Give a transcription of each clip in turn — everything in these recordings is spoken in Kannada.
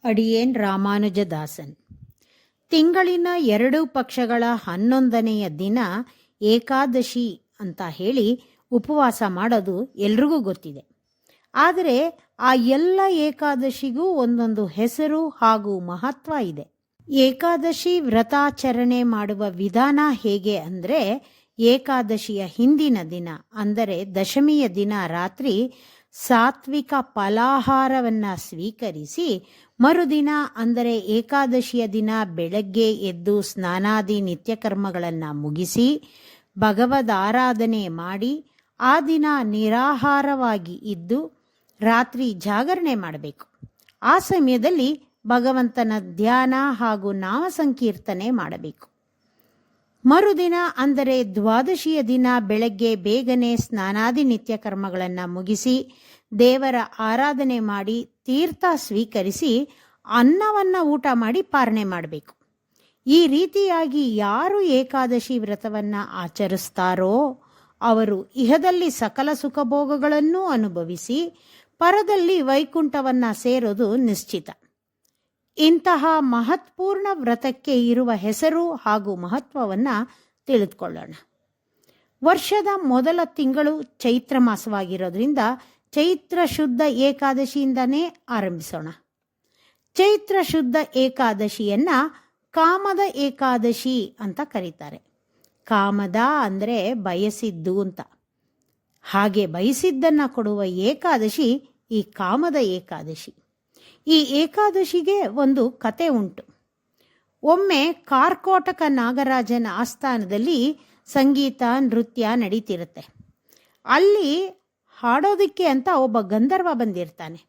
ಅಡಿಯೇನ್ ರಾಮಾನುಜದಾಸನ್. ತಿಂಗಳಿನ 2 ಪಕ್ಷಗಳ 11ನೆಯ ದಿನ ಏಕಾದಶಿ ಅಂತ ಹೇಳಿ ಉಪವಾಸ ಮಾಡೋದು ಎಲ್ರಿಗೂ ಗೊತ್ತಿದೆ. ಆದರೆ ಆ ಎಲ್ಲ ಏಕಾದಶಿಗೂ ಒಂದೊಂದು ಹೆಸರು ಹಾಗೂ ಮಹತ್ವ ಇದೆ. ಏಕಾದಶಿ ವ್ರತಾಚರಣೆ ಮಾಡುವ ವಿಧಾನ ಹೇಗೆ ಅಂದರೆ, ಏಕಾದಶಿಯ ಹಿಂದಿನ ದಿನ ಅಂದರೆ ದಶಮಿಯ ದಿನ ರಾತ್ರಿ ಸಾತ್ವಿಕ ಫಲಾಹಾರವನ್ನು ಸ್ವೀಕರಿಸಿ, ಮರುದಿನ ಅಂದರೆ ಏಕಾದಶಿಯ ದಿನ ಬೆಳಗ್ಗೆ ಎದ್ದು ಸ್ನಾನಾದಿ ನಿತ್ಯಕರ್ಮಗಳನ್ನು ಮುಗಿಸಿ ಭಗವದ್ ಆರಾಧನೆ ಮಾಡಿ ಆ ದಿನ ನಿರಾಹಾರವಾಗಿ ಇದ್ದು ರಾತ್ರಿ ಜಾಗರಣೆ ಮಾಡಬೇಕು. ಆ ಸಮಯದಲ್ಲಿ ಭಗವಂತನ ಧ್ಯಾನ ಹಾಗೂ ನಾಮ ಸಂಕೀರ್ತನೆ ಮಾಡಬೇಕು. ಮರುದಿನ ಅಂದರೆ ದ್ವಾದಶಿಯ ದಿನ ಬೆಳಗ್ಗೆ ಬೇಗನೆ ಸ್ನಾನಾದಿ ನಿತ್ಯ ಕರ್ಮಗಳನ್ನು ಮುಗಿಸಿ ದೇವರ ಆರಾಧನೆ ಮಾಡಿ ತೀರ್ಥ ಸ್ವೀಕರಿಸಿ ಅನ್ನವನ್ನು ಊಟ ಮಾಡಿ ಪಾರಣೆ ಮಾಡಬೇಕು. ಈ ರೀತಿಯಾಗಿ ಯಾರು ಏಕಾದಶಿ ವ್ರತವನ್ನು ಆಚರಿಸ್ತಾರೋ ಅವರು ಇಹದಲ್ಲಿ ಸಕಲ ಸುಖಭೋಗಗಳನ್ನೂ ಅನುಭವಿಸಿ ಪರದಲ್ಲಿ ವೈಕುಂಠವನ್ನು ಸೇರೋದು ನಿಶ್ಚಿತ. ಇಂತಹ ಮಹತ್ಪೂರ್ಣ ವ್ರತಕ್ಕೆ ಇರುವ ಹೆಸರು ಹಾಗೂ ಮಹತ್ವವನ್ನು ತಿಳಿದುಕೊಳ್ಳೋಣ. ವರ್ಷದ ಮೊದಲ ತಿಂಗಳು ಚೈತ್ರ ಮಾಸವಾಗಿರೋದ್ರಿಂದ ಚೈತ್ರ ಶುದ್ಧ ಏಕಾದಶಿಯಿಂದನೇ ಆರಂಭಿಸೋಣ. ಚೈತ್ರ ಶುದ್ಧ ಏಕಾದಶಿಯನ್ನ ಕಾಮದ ಏಕಾದಶಿ ಅಂತ ಕರೀತಾರೆ. ಕಾಮದ ಅಂದರೆ ಬಯಸಿದ್ದು ಅಂತ. ಹಾಗೆ ಬಯಸಿದ್ದನ್ನು ಕೊಡುವ ಏಕಾದಶಿ ಈ ಕಾಮದ ಏಕಾದಶಿ. ಈ ಏಕಾದಶಿಗೆ ಒಂದು ಕತೆ ಉಂಟು. ಒಮ್ಮೆ ಕಾರ್ಕೋಟಕ ನಾಗರಾಜನ ಆಸ್ಥಾನದಲ್ಲಿ ಸಂಗೀತ ನೃತ್ಯ ನಡೀತಿರುತ್ತೆ. ಅಲ್ಲಿ ಹಾಡೋದಕ್ಕೆ ಅಂತ ಒಬ್ಬ ಗಂಧರ್ವ ಬಂದಿರ್ತಾನೆ.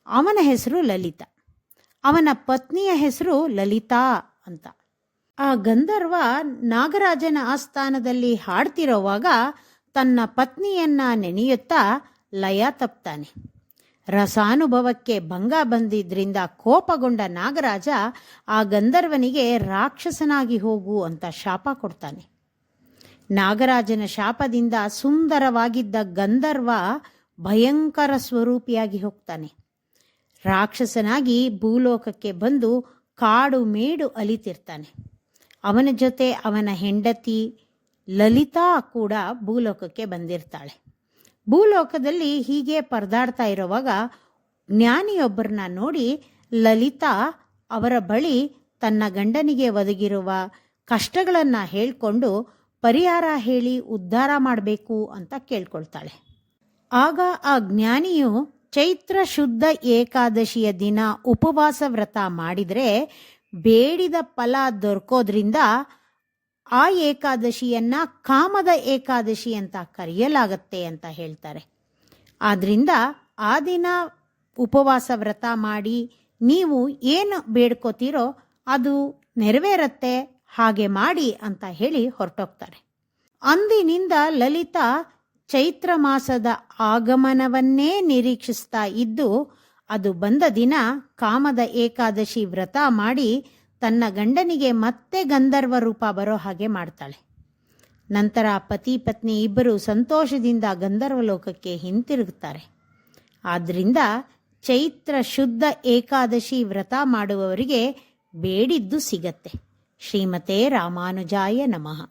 ಅವನ ಹೆಸರು ಲಲಿತ, ಅವನ ಪತ್ನಿಯ ಹೆಸರು ಲಲಿತಾ ಅಂತ. ಆ ಗಂಧರ್ವ ನಾಗರಾಜನ ಆಸ್ಥಾನದಲ್ಲಿ ಹಾಡ್ತಿರೋವಾಗ ತನ್ನ ಪತ್ನಿಯನ್ನ ನೆನೆಯುತ್ತಾ ಲಯ ತಪ್ತಾನೆ. ರಸಾನುಭವಕ್ಕೆ ಭಂಗ ಬಂದಿದ್ರಿಂದ ಕೋಪಗೊಂಡ ನಾಗರಾಜ ಆ ಗಂಧರ್ವನಿಗೆ ರಾಕ್ಷಸನಾಗಿ ಹೋಗು ಅಂತ ಶಾಪ ಕೊಡ್ತಾನೆ. ನಾಗರಾಜನ ಶಾಪದಿಂದ ಸುಂದರವಾಗಿದ್ದ ಗಂಧರ್ವ ಭಯಂಕರ ಸ್ವರೂಪಿಯಾಗಿ ಹೋಗ್ತಾನೆ. ರಾಕ್ಷಸನಾಗಿ ಭೂಲೋಕಕ್ಕೆ ಬಂದು ಕಾಡು ಮೇಡು ಅಲಿತಿರ್ತಾನೆ. ಅವನ ಜೊತೆ ಅವನ ಹೆಂಡತಿ ಲಲಿತಾ ಕೂಡ ಭೂಲೋಕಕ್ಕೆ ಬಂದಿರ್ತಾಳೆ. ಭೂಲೋಕದಲ್ಲಿ ಹೀಗೆ ಪರದಾಡ್ತಾ ಇರೋವಾಗ ಜ್ಞಾನಿಯೊಬ್ಬರನ್ನ ನೋಡಿ ಲಲಿತಾ ಅವರ ಬಳಿ ತನ್ನ ಗಂಡನಿಗೆ ಒದಗಿರುವ ಕಷ್ಟಗಳನ್ನು ಹೇಳಿಕೊಂಡು ಪರಿಹಾರ ಹೇಳಿ ಉದ್ಧಾರ ಮಾಡಬೇಕು ಅಂತ ಕೇಳ್ಕೊಳ್ತಾಳೆ. ಆಗ ಆ ಜ್ಞಾನಿಯು ಚೈತ್ರ ಶುದ್ಧ ಏಕಾದಶಿಯ ದಿನ ಉಪವಾಸ ವ್ರತ ಮಾಡಿದರೆ ಬೇಡಿದ ಫಲ ದೊರಕೋದ್ರಿಂದ ಆ ಏಕಾದಶಿಯನ್ನ ಕಾಮದ ಏಕಾದಶಿ ಅಂತ ಕರೆಯಲಾಗತ್ತೆ ಅಂತ ಹೇಳ್ತಾರೆ. ಆದ್ರಿಂದ ಆ ದಿನ ಉಪವಾಸ ವ್ರತ ಮಾಡಿ ನೀವು ಏನು ಬೇಡ್ಕೋತೀರೋ ಅದು ನೆರವೇರತ್ತೆ, ಹಾಗೆ ಮಾಡಿ ಅಂತ ಹೇಳಿ ಹೊರಟೋಗ್ತಾರೆ. ಅಂದಿನಿಂದ ಲಲಿತಾ ಚೈತ್ರ ಮಾಸದ ಆಗಮನವನ್ನೇ ನಿರೀಕ್ಷಿಸ್ತಾ ಇದ್ದು ಅದು ಬಂದ ದಿನ ಕಾಮದ ಏಕಾದಶಿ ವ್ರತ ಮಾಡಿ ತನ್ನ ಗಂಡನಿಗೆ ಮತ್ತೆ ಗಂಧರ್ವ ರೂಪ ಬರೋ ಹಾಗೆ ಮಾಡ್ತಾಳೆ. ನಂತರ ಪತಿ ಪತ್ನಿ ಇಬ್ಬರು ಸಂತೋಷದಿಂದ ಗಂಧರ್ವ ಲೋಕಕ್ಕೆ ಹಿಂತಿರುಗುತ್ತಾರೆ. ಆದ್ದರಿಂದ ಚೈತ್ರ ಶುದ್ಧ ಏಕಾದಶಿ ವ್ರತ ಮಾಡುವವರಿಗೆ ಬೇಡಿದ್ದು ಸಿಗತ್ತೆ. ಶ್ರೀಮತೆ ರಾಮಾನುಜಾಯ ನಮಃ.